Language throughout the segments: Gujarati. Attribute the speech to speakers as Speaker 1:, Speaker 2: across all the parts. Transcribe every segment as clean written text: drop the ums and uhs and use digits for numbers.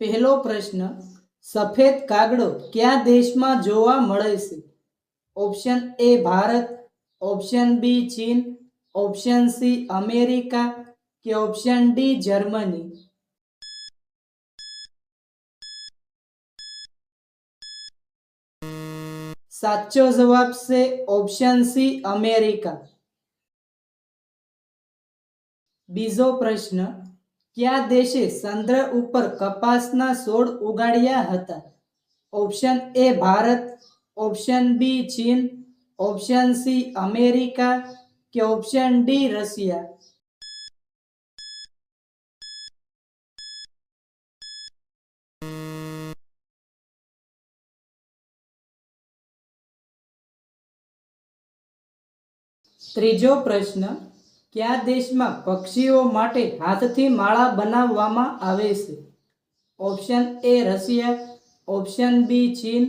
Speaker 1: પહેલો પ્રશ્ન, સફેદ કાગડો કયા દેશમાં જોવા મળે છે? Option A Bharat, option B ચીન, ઓપ્શન સી અમેરિકા કે ઓપ્શન ડી જર્મની. સાચો જવાબ છે ઓપ્શન સી અમેરિકા. બીજો પ્રશ્ન, કયા દેશે ચંદ્ર ઉપર કપાસના છોડ ઉગાડ્યા હતા? Option A Bharat, option B ચીન, ઓપ્શન સી અમેરિકા કે ઓપ્શન ડી રશિયા. ત્રીજો પ્રશ્ન, કયા દેશમાં પક્ષીઓ માટે હાથથી માળા બનાવવામાં આવે છે? Option A Russia, option B ચીન,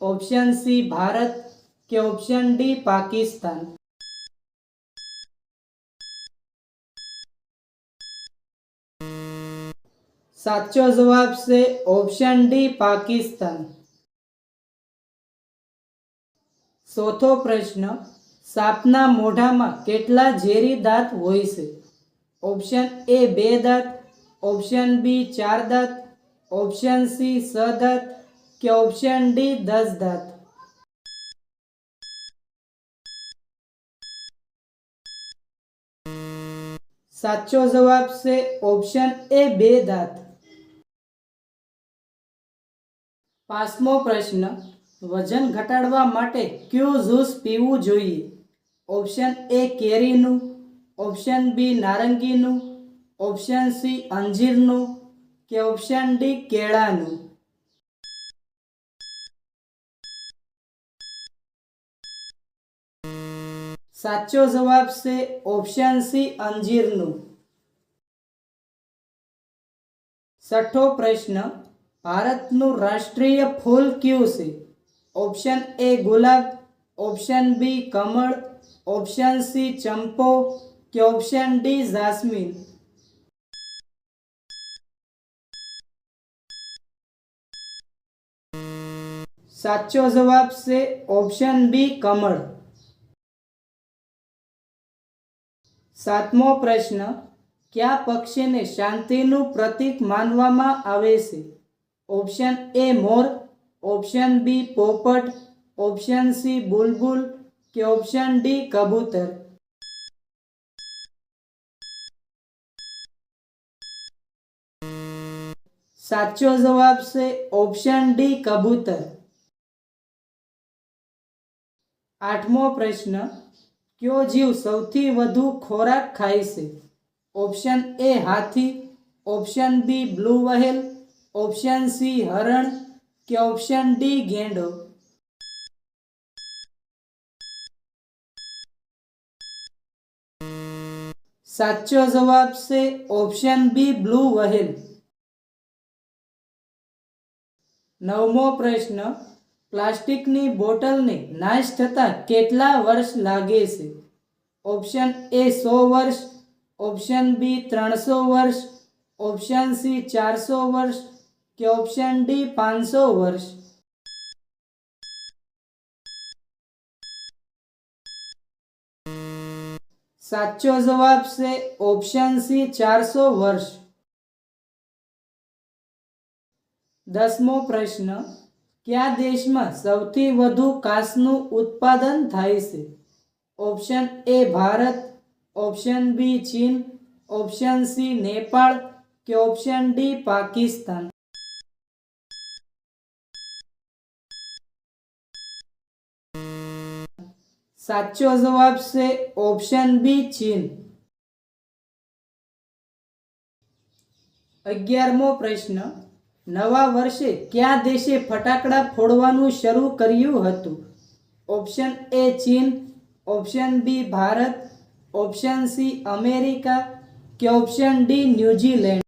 Speaker 1: ઓપ્શન સી ભારત કે ઓપ્શન ડી પાકિસ્તાન. સાચો જવાબ છે ઓપ્શન ડી પાકિસ્તાન. ચોથો પ્રશ્ન, સાપના મોઢામાં કેટલા ઝેરી દાંત હોય છે? ઓપ્શન એ 2 દાંત, ઓપ્શન બી 4 દાંત, ઓપ્શન સી 6 દાંત કે ઓપ્શન ડી 10 દાંત. સાચો જવાબ છે ઓપ્શન એ 2 દાંત. પાંચમો પ્રશ્ન, વજન ઘટાડવા માટે કયું જ્યુસ પીવું જોઈએ? ઓપ્શન એ કેરીનું, ઓપ્શન બી નારંગીનું, ઓપ્શન સી અંજીરનું કે ઓપ્શન ડી કેળાનું. સાચો જવાબ છે ઓપ્શન સી અંજીરનું. છઠ્ઠો પ્રશ્ન, ભારતનું રાષ્ટ્રીય ફૂલ કયું છે? ઓપ્શન એ ગુલાબ, ઓપ્શન બી કમળ, ઓપ્શન સી ચંપો કે ઓપ્શન ડી જાસ્મીન. સાચો જવાબ છે ઓપ્શન બી કમળ. સાતમો પ્રશ્ન, કયા પક્ષીને શાંતિનું પ્રતીક માનવામાં આવે છે? ઓપ્શન એ મોર, ઓપ્શન બી પોપટ, ઓપ્શન સી બુલબુલ કે ઓપ્શન ડી કબૂતર. સાચો જવાબ છે ઓપ્શન ડી કબૂતર. આઠમો પ્રશ્ન, કયો જીવ સૌથી વધુ ખોરાક ખાય છે? ઓપ્શન એ હાથી, option B blue whale, option C હરણ કે ઓપ્શન ડી ગેંડો. સાચો જવાબ છે ઓપ્શન બી બ્લુ વ્હેલ. નવમો પ્રશ્ન, પ્લાસ્ટિકની બોટલને નાશ થતા કેટલા વર્ષ લાગે છે? ઓપ્શન એ 100 વર્ષ, ઓપ્શન બી 300 વર્ષ, ઓપ્શન સી 400 વર્ષ કે ઓપ્શન ડી 500 વર્ષ. સાચો જવાબ છે ઓપ્શન સી 400 વર્ષ. દસમો પ્રશ્ન, કયા દેશમાં સૌથી વધુ કાચનું ઉત્પાદન થાય છે? Option A Bharat, option B ચીન, ઓપ્શન સી નેપાળ કે ઓપ્શન ડી પાકિસ્તાન. સાચો જવાબ છે ઓપ્શન બી ચીન. 11મો પ્રશ્ન, નવા વર્ષે કયા દેશે ફટાકડા ફોડવાનું શરૂ કર્યું હતું? ઓપ્શન એ ચીન, option B Bharat, option C America કે ઓપ્શન ડી ન્યૂઝીલેન્ડ.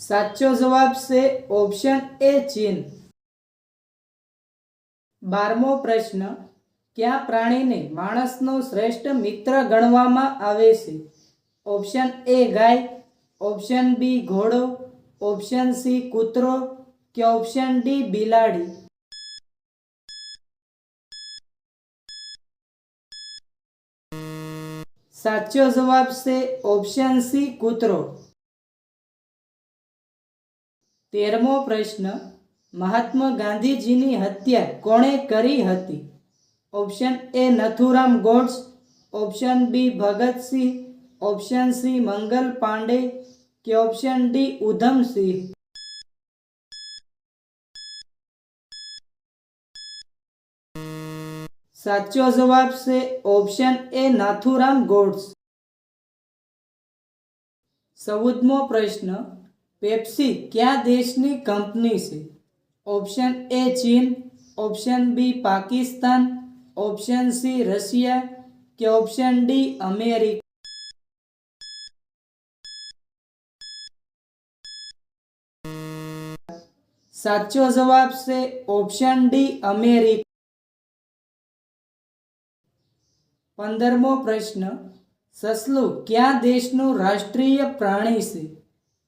Speaker 1: સાચો જવાબ છે ઓપ્શન એ ચીન. 12મો પ્રશ્ન, કયા પ્રાણીને માણસનો શ્રેષ્ઠ મિત્ર ગણવામાં આવે છે? ઓપ્શન એ ગાય, ઓપ્શન બી ઘોડો, ઓપ્શન સી કૂતરો કે ઓપ્શન ડી બિલાડી? સાચો જવાબ છે ઓપ્શન સી કૂતરો. 13મો પ્રશ્ન, મહાત્મા ગાંધીજીની હત્યા કોણે કરી હતી? Option A Nathuram Godse, option B Bhagat Singh, option C Mangal Pandey કે ઓપ્શન ડી ઉધમસિંહ? સાચો જવાબ છે ઓપ્શન એ નાથુરામ ગોડ્સ. 14મો પ્રશ્ન, પેપ્સી કયા દેશની કંપની છે? ઓપ્શન એ ચીન, option B Pakistan, option C Russia કે ઓપ્શન ડી અમેરિકા? સાચો જવાબ છે ઓપ્શન ડી અમેરિકા. 15મો પ્રશ્ન, સસલું કયા દેશનું રાષ્ટ્રીય પ્રાણી છે?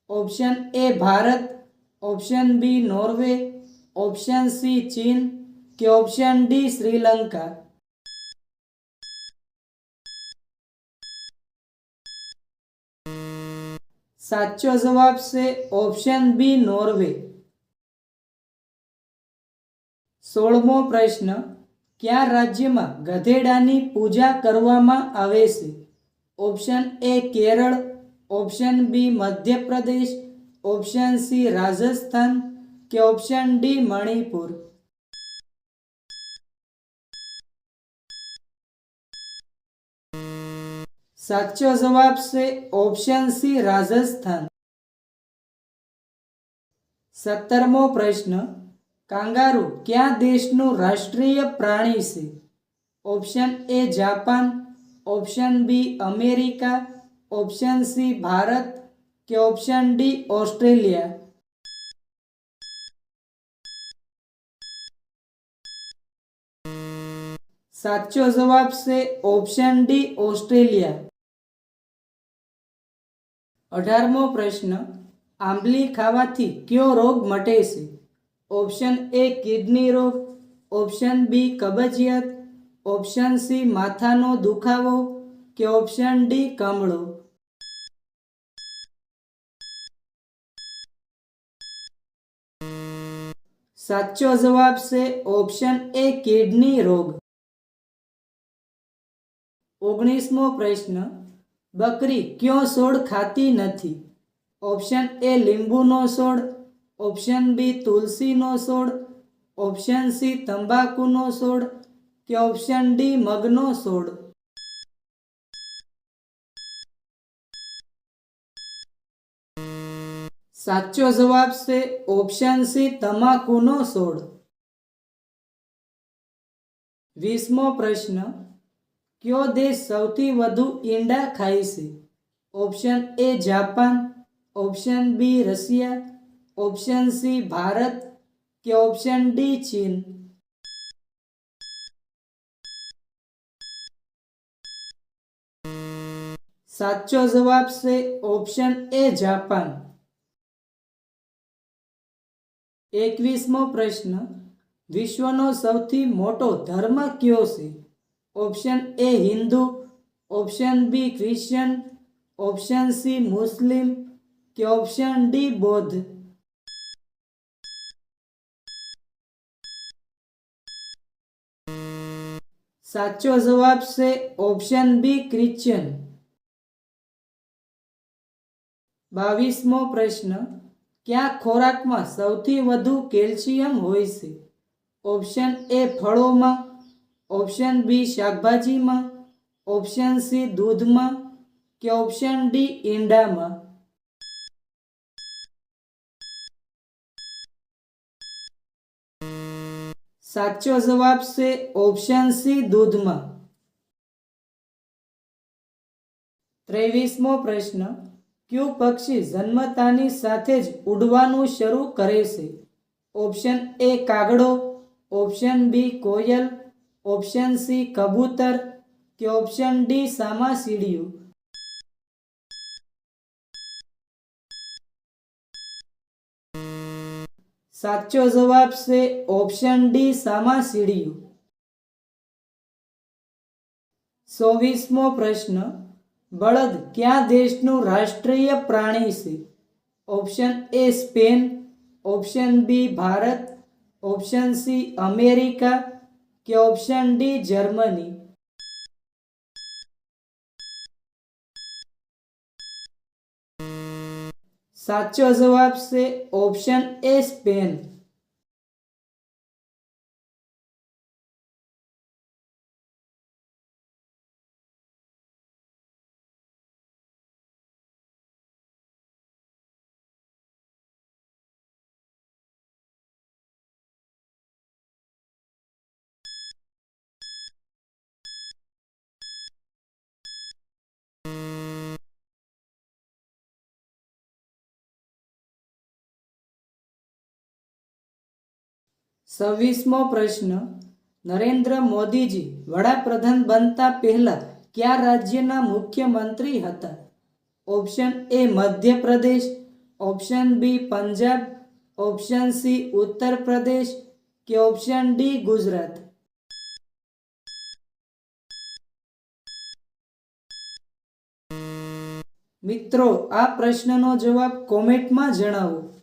Speaker 1: Option A Bharat, option B Norway, option C ચીન કે ઓપ્શન ડી શ્રીલંકા? સાચો જવાબ છે ઓપ્શન બી નોર્વે. 16મો પ્રશ્ન, કયા રાજ્યમાં ગધેડાની પૂજા કરવામાં આવે છે? Option A Kerala, option B Madhya Pradesh, option C Rajasthan કે ઓપ્શન ડી મણિપુર? સાચો જવાબ છે ઓપ્શન સી રાજસ્થાન. 17મો પ્રશ્ન, કાંગારૂ કયા દેશનું રાષ્ટ્રીય પ્રાણી છે? Option A Japan, option B America, option C Bharat કે ઓપ્શન ડી ઓસ્ટ્રેલિયા? સાચો જવાબ છે ઓપ્શન ડી ઓસ્ટ્રેલિયા. 18મો પ્રશ્ન, આંબલી ખાવાથી કયો રોગ મટે છે? ઓપ્શન એ કિડની રોગ, ઓપ્શન બી કબજિયાત, ઓપ્શન સી માથાનો દુખાવો કે ઓપ્શન ડી કમળો? સાચો જવાબ છે ઓપ્શન એ કિડની રોગ. 19મો પ્રશ્ન, બકરી કયો છોડ ખાતી નથી? ઓપ્શન એ લીંબુનો છોડ, ઓપ્શન બી તુલસીનો છોડ, ઓપ્શન સી તંબાકુનો છોડ કે ઓપ્શન ડી મગનો છોડ? સાચો જવાબ છે ઓપ્શન સી તમાકુનો છોડ. 20મો પ્રશ્ન, કયો દેશ સૌથી વધુ ઈંડા ખાય છે? Option A Japan, option B Russia, option C Bharat કે ઓપ્શન ડી ચીન? સાચો જવાબ છે ઓપ્શન એ જાપાન. 21મો પ્રશ્ન, વિશ્વનો સૌથી મોટો ધર્મ કયો છે? Option A Hindu, option B Christian, option C Muslim કે ઓપ્શન ડી બૌદ્ધ? સાચો જવાબ છે ઓપ્શન બી ક્રિશ્ચન. 22મો પ્રશ્ન, કયા ખોરાકમાં સૌથી વધુ કેલ્શિયમ હોય છે? ઓપ્શન એ ફળોમાં, ઓપ્શન બી શાકભાજીમાં, ઓપ્શન સી દૂધમાં કે ઓપ્શન ડી ઈંડામાં? સાચો જવાબ છે ઓપ્શન સી દૂધમાં. 23મો પ્રશ્ન, કયું પક્ષી જન્મતાની સાથે જ ઉડવાનું શરૂ કરે છે? ઓપ્શન એ કાગડો, ઓપ્શન બી કોયલ, ઓપ્શન સી કબૂતર કે ઓપ્શન ડી સામાસીડિયું? સાચો જવાબ છે ઓપ્શન ડી સામાસીડિયું. 24મો પ્રશ્ન, બળદ કયા દેશનું રાષ્ટ્રીય પ્રાણી છે? Option A Spain, option B Bharat, option C America કે ઓપ્શન ડી જર્મની? સાચો જવાબ છે ઓપ્શન એ સ્પેન. છવ્વીસમો પ્રશ્ન, નરેન્દ્ર મોદીજી વડાપ્રધાન બનતા પહેલા કયા રાજ્યના મુખ્યમંત્રી હતા? Option A Madhya Pradesh, option B Punjab, option C Uttar Pradesh કે ઓપ્શન ડી ગુજરાત? મિત્રો, આ પ્રશ્નનો જવાબ કોમેન્ટમાં જણાવો.